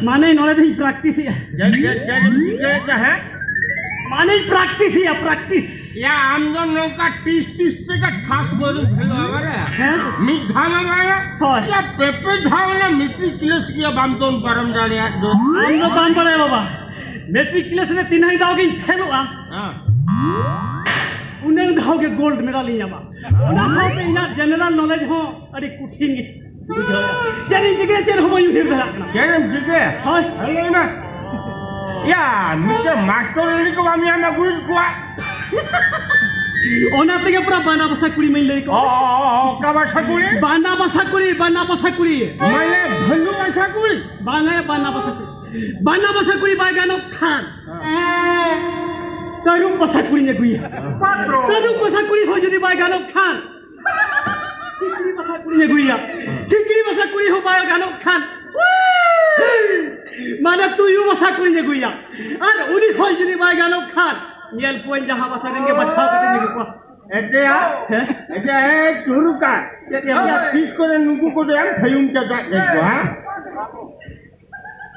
माने नॉलेज ही प्रैक्टिस है है माने प्रैक्टिस है प्रैक्टिस या आमदन नौका 30 का खास बोल हैं मिठाना माया হয় या पेपर धावना मेट्रिकुलेस किया बामतोन परम जाने दो हम तो काम पड़े बाबा मेट्रिकुलेस में 3 दाओगे फेल हुआ हां उन्हें दाओगे गोल्ड मेडल लिया बा ओना खाते इना जनरल नॉलेज हो अरे कुठिन जनी जगह चेन हो यू हिर धरा केन जिगे हाय हेलो ना या मिस्टर मास्टर ने को हम यहाँ गुड को ओना तक पूरा बाना बसा कुड़ी में ले को का बसा कुड़ी बाना बसा कुड़ी मैंने भल्लू बसा कुड़ी बाना बसा कुड़ी बागानो खान तरू बसा कुड़ी ने गुई तरू बसा कुड़ी हो जदी बागानो खान चिकनी बसा कुड़ी ने गुई चिकनी बसा कुड़ी हो बागानो खान माने तू यू बसा कुड़ी ने गुई और उनी हो जदी बागानो खान नियल पॉइंट जहां बसा देंगे बचाव करते ने को एटे है चुरुका या फिश को नुकु को दे हम थयुम चटा देखो हां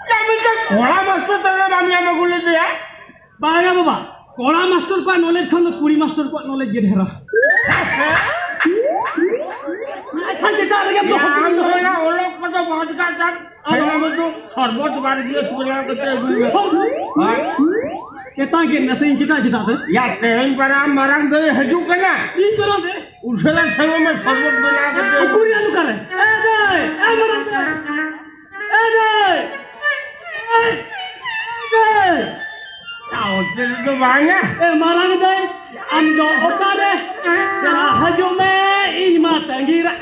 क्या मिटे कोड़ा मास्टर तेरे मामिया में गुले दे बागा बाबा कोड़ा मास्टर को नॉलेज खन कुड़ी मास्टर को नॉलेज जे ढेरा अच्छा जेटा रे हम ना ओ लोग को तो बहुत का जान हम तो सरबत बार दिए सुबह करते हां केता के नसे चिटा चिटा दे या तेन पर मरंग दे हजू कना ई करो दे उछला छलो में सरबत बना के दे कुड़ी आलू करे ए दे ए मरंग दे ए दे आओ तेरे तो बांगा ए मरंग दे हम जो होता रे तेरा हजू में ई मात अंगीरा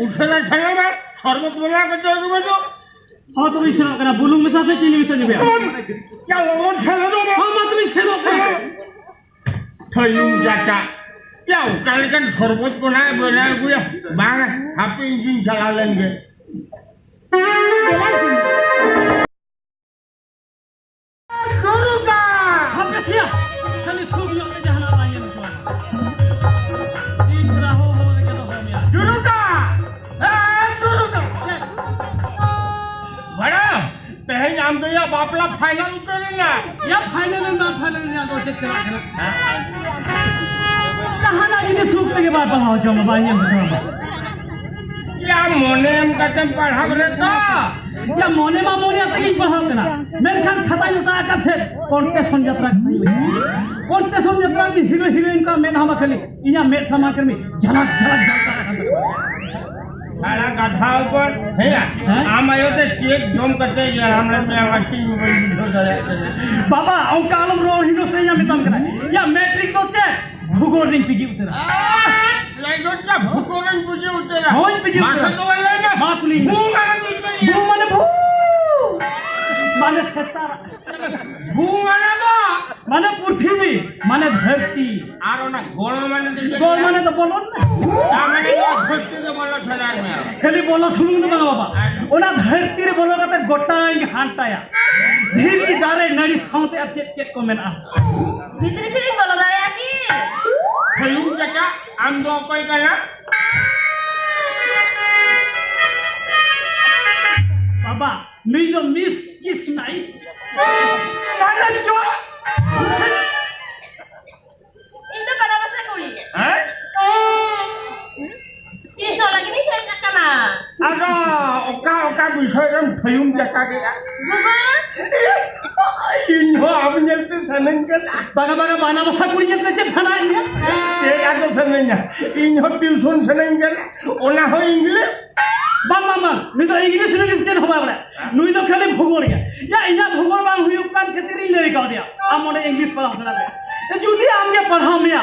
उछला छलो में सरबत बना के दे दो हाँ तो इसे करना बुलूंग में साथ चीनी में चली क्या वो छलो दो हाँ मत भी खेलो थयुम जाता क्या कल का सरबत बनाए गुया बांग हैप्पी इंजन चला लेंगे सुरुका हम क्या चल स्कूल में जहां आइए ना तीसरा हो के तो हो गया सुरुका बड़ा पहले नाम तो या बापला फाइनल उतरे ना या फाइनल ना दो से चला कहां ना इन्हें सूख के बाद पढ़ाओ जो मोबाइल में क्या मोने हम कतम पढ़ाव रे तो या मोने तक ही पढ़ाओ ना मेरे खान खाता उठा कर थे कॉन्टेस्टेंट यात्रा की हीरो हीरोइन का मेन हम खेली इया मेट समाकर में झलक जलता सारा गाधा ऊपर है ना हम आयो ते केक जम करते ये हमने में वाची में हो जाए बाबा औकालम रो हीरो से या मितम करा या मैट्रिक होते भूगोल नहीं पीजी उतरा लाइट का भूगोल पूजे उतरा होई पीजी मासा तो वाला ना बाप ली भू माने सतारा भू माने पृथ्वी माने धरती आरो ना गोल माने तो बोलो ना माने तो खुशी से बोलो छला में खाली बोलो सुनु ना बाबा ओना धरती रे बोलो कते गोटाई हांटाया धीरे दारे नड़ी साउते अब चेक को मेना भीतरी से बोलो दाया की थयुम जका आम दो कोई कना बाबा नहीं तो मिस किस नाइस माने जो इंदो बड़ा बसा कुड़ी हैं ये सोला की नहीं है कना आरो ओका विषय हम थयुम जका के बुबा इन्हो आपने तो सनन कर बागा बाना बसा कुड़ी जते से थाना इंडिया ये का तो सनन इन्हो ट्यूशन सनन कर ओला हो इंग्लिश बाबा नहीं तो इंग्लिश में किसने होबा बड़ा नुई तो खाली भूगोल गया या इना भूगोल बांग हुई उपकान खेती ले का दिया आ मोने इंग्लिश पढ़ा सुना दे जुदी आमगे पढ़ाओ मिया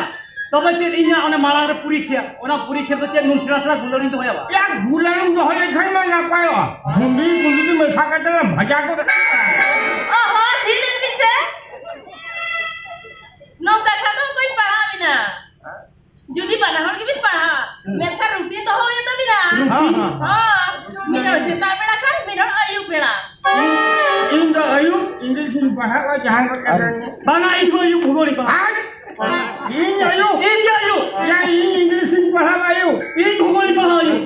तबे ते इना ओने माला रे पूरी खिया ओना पूरी खिया तो चेक नुसरा गुलरी तो होया या गुलरी तो होय घर में ना पायो भूंडी गुलरी में खा के भजा को ओहो धीरे पीछे नो देखा तो कोई पढ़ा भी ना जुदी बना हो के भी पढ़ा मेरा रूटीन तो हो ये तो भी ना हां मेरा चिंता बेड़ा कर मेरा आयु बेड़ा इन द आयु इंग्लिश में पढ़ा का जहां का कर बाना इनको आयु भूगोल पढ़ा इन आयु या इन इंग्लिश में पढ़ा आयु इन भूगोल पढ़ा आयु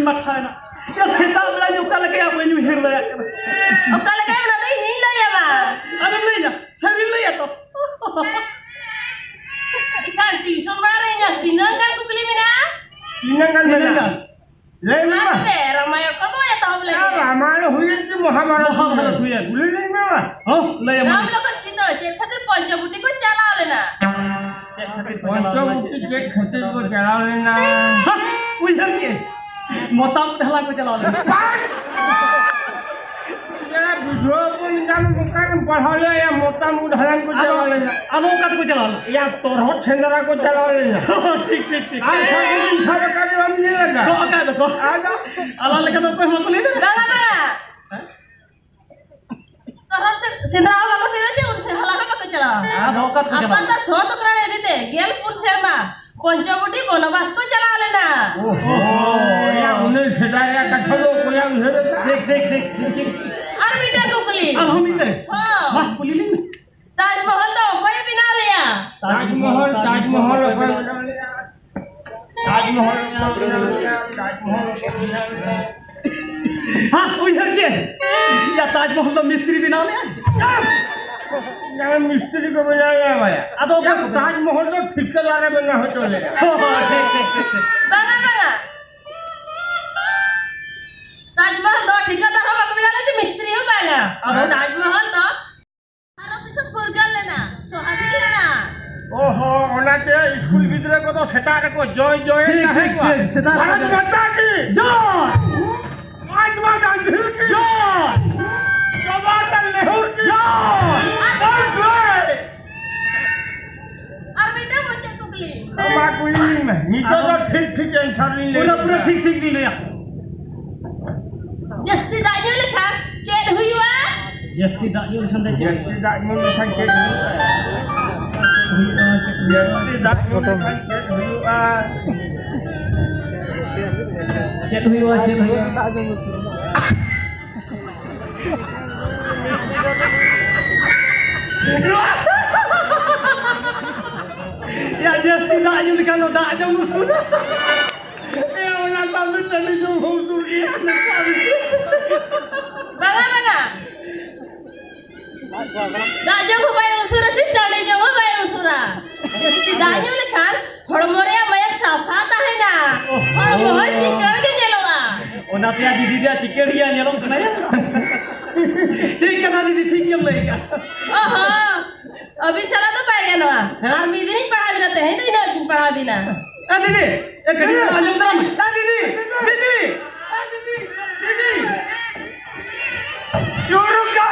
माथा है ना या सेता बड़ा जो कल के आप न्यू हिर लगा अब कल के बना दे नहीं ले जावा अरे ले जा सभी ले जा तो इकान ट्यूशन बना रहे हैं किनन का कुकली में ना किनन का ले ले रामायण कब आया था बोले रामायण हुई कि महाभारत हुई है भूल नहीं ना हां ले जा राम लोग छिन जे खातिर पंचवटी को चला लेना पंचवटी के खातिर को चला लेना उधर के मोता ढला को चला ले जरा वीडियो को इनका मुकान पढ़ा ले या मोता मुंह ढला को चला लेना अनोका को चला ले या तोरहो छेंदरा को चला लेना ठीक ठीक ठीक आज सब सब का जवाब नहीं लगा तो का देखो आजा अल्लाह लेके तो कोई हमको ले ले गाना बना तो हम से सिंधरा वाला से रहे उनसे हला का पकड़ चला हां धोखा को चला अपन तो सो तो करे देते गेल पुन शर्मा पंचवटी बनवास को चला लेना ओहो या उन्हें सदाया कठलो को या देख देख देख और बेटा कुकली अब हम इधर हां वाह पुली ले ताजमहल तो कोई भी ना लिया ताजमहल हां उधर के या ताजमहल तो मिस्त्री भी ना ले यहाँ मिस्त्री को बजाया भाई अब ताजमहल तो ठेकेदार बनना हो तो ले बना बना ताजमहल तो ठेकेदार हो बाकी मिला ले मिस्त्री हो बना अब ताजमहल तो सारा कुछ पूरा कर लेना सोहागी लेना ओहो ओना के स्कूल भीतर को तो सेटा को जय जय ठीक ठीक सेटा भारत माता की जय महात्मा गांधी की जय जवाहरलाल नेहरू की जय और बेटा मुझे कुकली हमारा कोई नहीं नीचे तो ठीक ठीक आंसर नहीं ले पूरा ठीक ठीक नहीं लिया जस्ती दाजो लिखा चेट हुई हुआ जस्ती दाजो संदे जस्ती दाजो लिखा चेट हुई या जस्ती दाजो लिखा लो दाजो मुसुन ये ओला बाबू चली जो हो दूर की बना बना दाजो को भाई उसुरा से चढ़े जो हो भाई उसुरा जस्ती दाजो लिखा हड़मोरिया मया साफाता है ना और बहुत चिकड़ के चलोवा ओना पिया दीदी दिया चिकेड़िया नेलों कना या ठीक है दीदी ठीक है लेगा ओहो अभी चला तो पाएगा ना और दीदी नहीं पढ़ा भी रहते हैं तो इन्हें पढ़ा भी ना दीदी एक घड़ी आ जाओ दीदी दीदी दीदी दीदी शुरू का